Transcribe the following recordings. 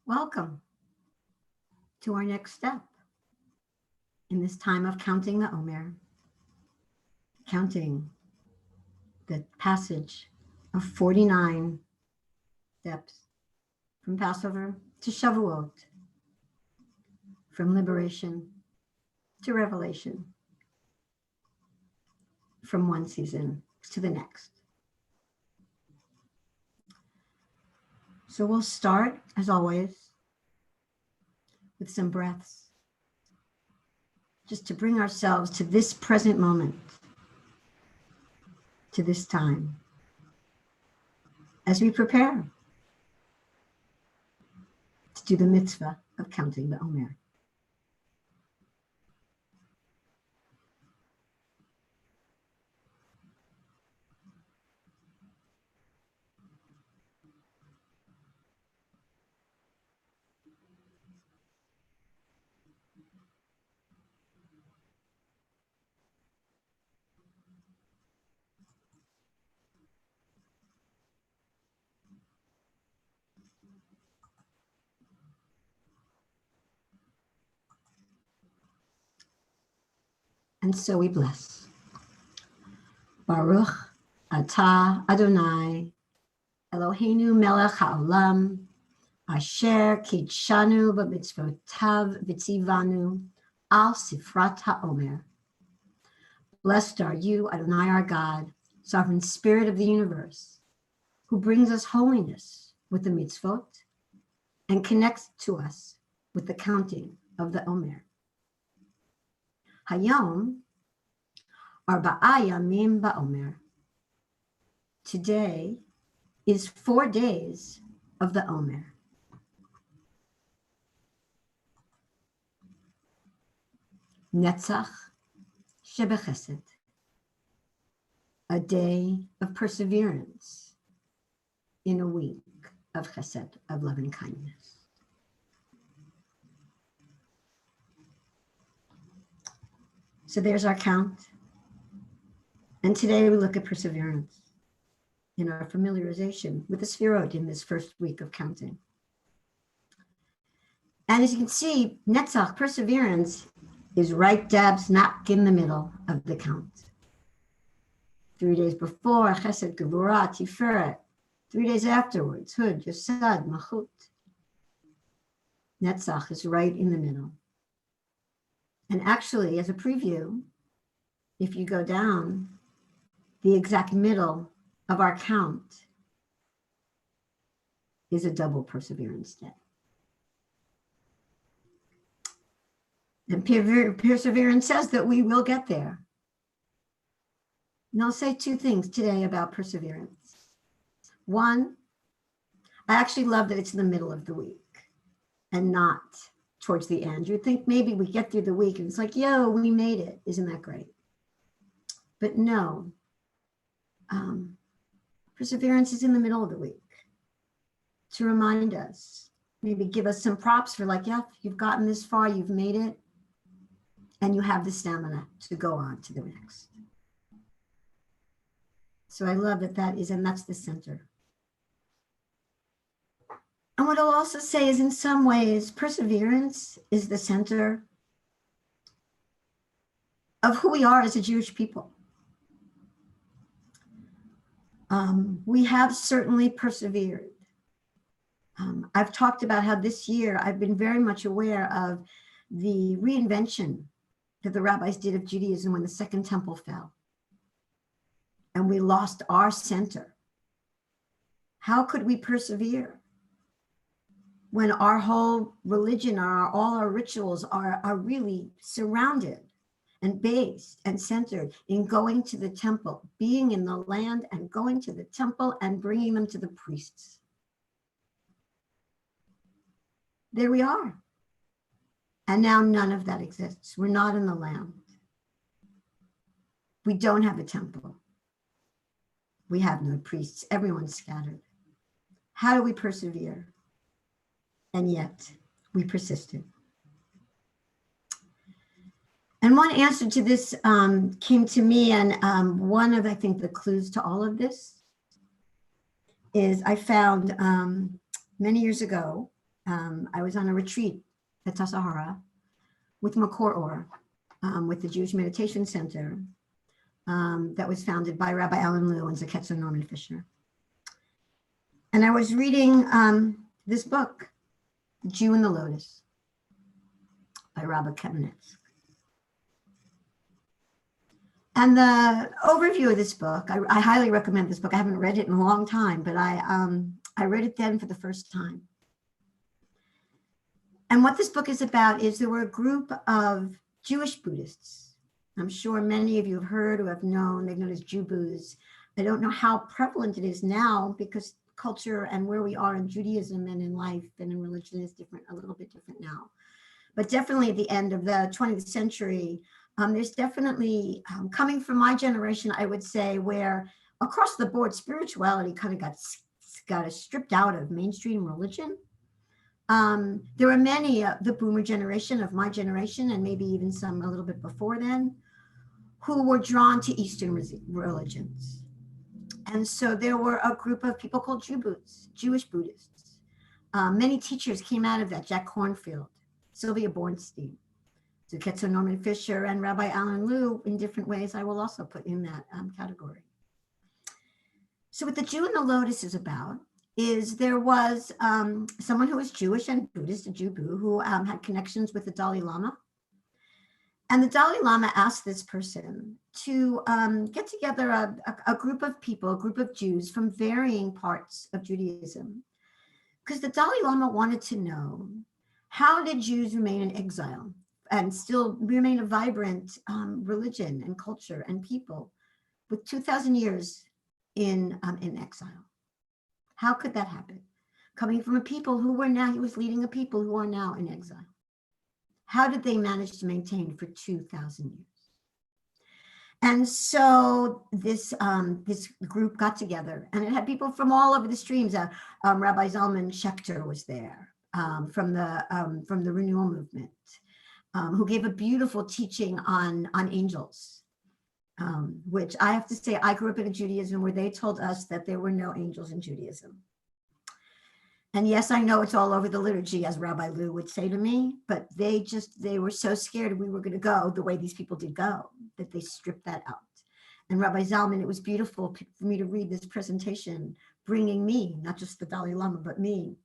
Welcome to our next step in this time of counting the Omer, counting the passage of 49 steps from Passover to Shavuot, from liberation to revelation, from one season to the next. So we'll start, as always, with some breaths, just to bring ourselves to this present moment, to this time, as we prepare to do the mitzvah of counting the Omer. And so we bless. Baruch atah Adonai Eloheinu melech haolam asher kitshanu b'mitzvotav v'tzivanu al sifrat haomer. Blessed are you, Adonai our God, sovereign spirit of the universe, who brings us holiness with the mitzvot and connects to us with the counting of the Omer. Hayom arba'a yamim ba'omer. Today is 4 days of the Omer. Netzach shebechesed, a day of perseverance in a week of chesed, of love and kindness. So there's our count. And today we look at perseverance in our familiarization with the Sfirot in this first week of counting. And as you can see, Netzach, perseverance, is right dab smack in the middle of the count. 3 days before, Chesed, Gevurah, Tiferet. 3 days afterwards, Hud, Yosad, Malchut. Netzach is right in the middle. And actually, as a preview, if you go down, the exact middle of our count is a double perseverance day. And perseverance says that we will get there. And I'll say 2 things today about perseverance. One, I actually love that it's in the middle of the week and not towards the end. You'd think maybe we get through the week and it's like, yo, we made it. Isn't that great? But no, perseverance is in the middle of the week to remind us, maybe give us some props for like, yeah, you've gotten this far, you've made it, and you have the stamina to go on to the next. So I love that and that's the center. And what I'll also say is in some ways, perseverance is the center of who we are as a Jewish people. We have certainly persevered. I've talked about how this year I've been very much aware of the reinvention that the rabbis did of Judaism when the Second Temple fell. And we lost our center. How could we persevere when our whole religion, all our rituals are really surrounded and based and centered in going to the temple, being in the land and going to the temple and bringing them to the priests? There we are. And now none of that exists. We're not in the land. We don't have a temple. We have no priests. Everyone's scattered. How do we persevere? And yet we persisted. And one answer to this came to me, and one of, I think, the clues to all of this is I found many years ago, I was on a retreat at Tassajara with Makor Or, with the Jewish Meditation Center that was founded by Rabbi Alan Liu and Zeketzer Norman Fisher. And I was reading this book, The Jew and the Lotus, by Rabbi Kamenetz. And the overview of this book, I highly recommend this book. I haven't read it in a long time, but I read it then for the first time. And what this book is about is there were a group of Jewish Buddhists. I'm sure many of you have heard or have known, they're known as Jew Buddhists. I don't know how prevalent it is now because culture and where we are in Judaism and in life and in religion is different, a little bit different now. But definitely at the end of the 20th century, there's definitely, coming from my generation, I would say, where across the board, spirituality kind of got stripped out of mainstream religion. There were many, the boomer generation of my generation, and maybe even some a little bit before then, who were drawn to Eastern religions. And so there were a group of people called Jewish Buddhists. Many teachers came out of that, Jack Kornfield, Sylvia Bornstein, Zeketzer Norman Fisher, and Rabbi Alan Liu in different ways I will also put in that category. So what The Jew and the Lotus is about is there was someone who was Jewish and Buddhist, a Jew who had connections with the Dalai Lama. And the Dalai Lama asked this person to get together a group of people, a group of Jews from varying parts of Judaism. Because the Dalai Lama wanted to know, how did Jews remain in exile and still remain a vibrant religion and culture and people with 2,000 years in exile? How could that happen? Coming from a people who were now, he was leading a people who are now in exile. How did they manage to maintain for 2,000 years? And so this group got together, and it had people from all over the streams. Rabbi Zalman Schechter was there from the Renewal Movement, who gave a beautiful teaching on angels, which I have to say, I grew up in a Judaism where they told us that there were no angels in Judaism. And yes, I know it's all over the liturgy, as Rabbi Liu would say to me, but they were so scared we were going to go the way these people did go, that they stripped that out. And Rabbi Zalman, it was beautiful for me to read this presentation, bringing me, not just the Dalai Lama, but me,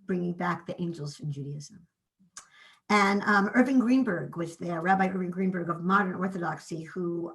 bringing back the angels from Judaism. And Irving Greenberg was there, Rabbi Irving Greenberg of Modern Orthodoxy, who,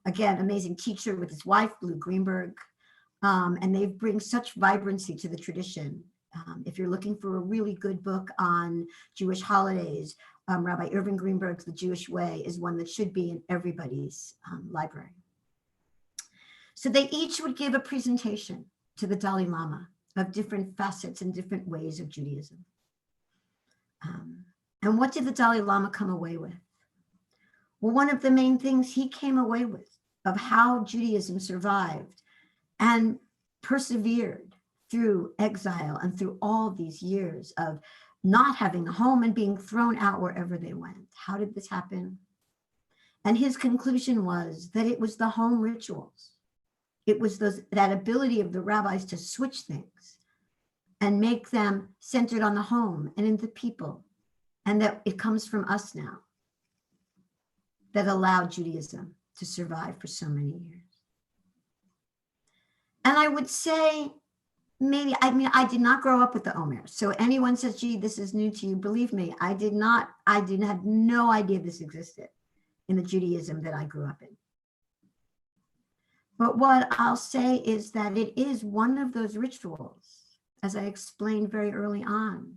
again, amazing teacher with his wife, Lou Greenberg, and they bring such vibrancy to the tradition. If you're looking for a really good book on Jewish holidays, Rabbi Irving Greenberg's The Jewish Way is one that should be in everybody's library. So they each would give a presentation to the Dalai Lama of different facets and different ways of Judaism. And what did the Dalai Lama come away with? Well, one of the main things he came away with of how Judaism survived and persevered through exile and through all these years of not having a home and being thrown out wherever they went. How did this happen? And his conclusion was that it was the home rituals. It was that ability of the rabbis to switch things and make them centered on the home and in the people, and that it comes from us now, that allowed Judaism to survive for so many years. And I would say, I did not grow up with the Omer. So anyone says, gee, this is new to you, believe me, I had no idea this existed in the Judaism that I grew up in. But what I'll say is that it is one of those rituals, as I explained very early on,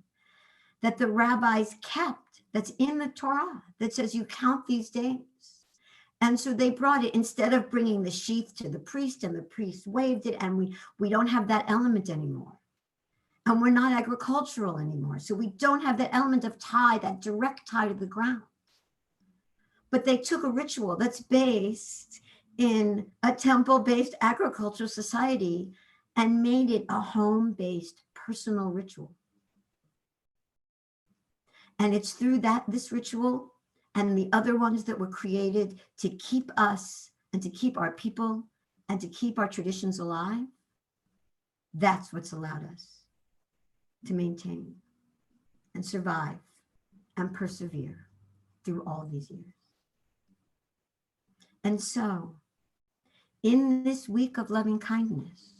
that the rabbis kept, that's in the Torah, that says you count these days. And so they brought it, instead of bringing the sheath to the priest and the priest waved it, and we don't have that element anymore. And we're not agricultural anymore. So we don't have that element of tie, that direct tie to the ground. But they took a ritual that's based in a temple-based agricultural society and made it a home-based personal ritual. And it's through this ritual and the other ones that were created to keep us and to keep our people and to keep our traditions alive. That's what's allowed us to maintain. and survive and persevere through all these years. And so, in this week of loving kindness,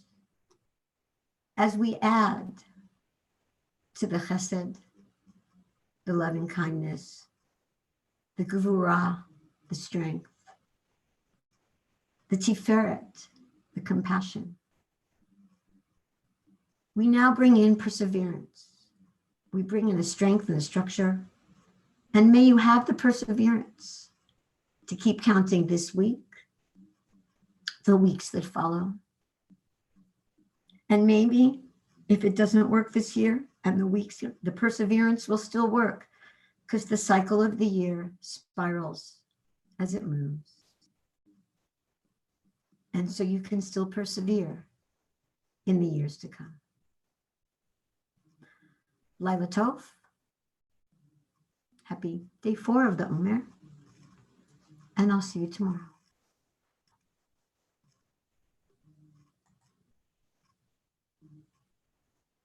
as we add to the chesed, the loving kindness, the gevurah, the strength, the tiferet, the compassion, we now bring in perseverance. We bring in the strength and the structure. And may you have the perseverance to keep counting this week, the weeks that follow. And maybe if it doesn't work this year and the weeks, the perseverance will still work because the cycle of the year spirals as it moves. And so you can still persevere in the years to come. Laila Tov. Happy day 4 of the Omer. And I'll see you tomorrow.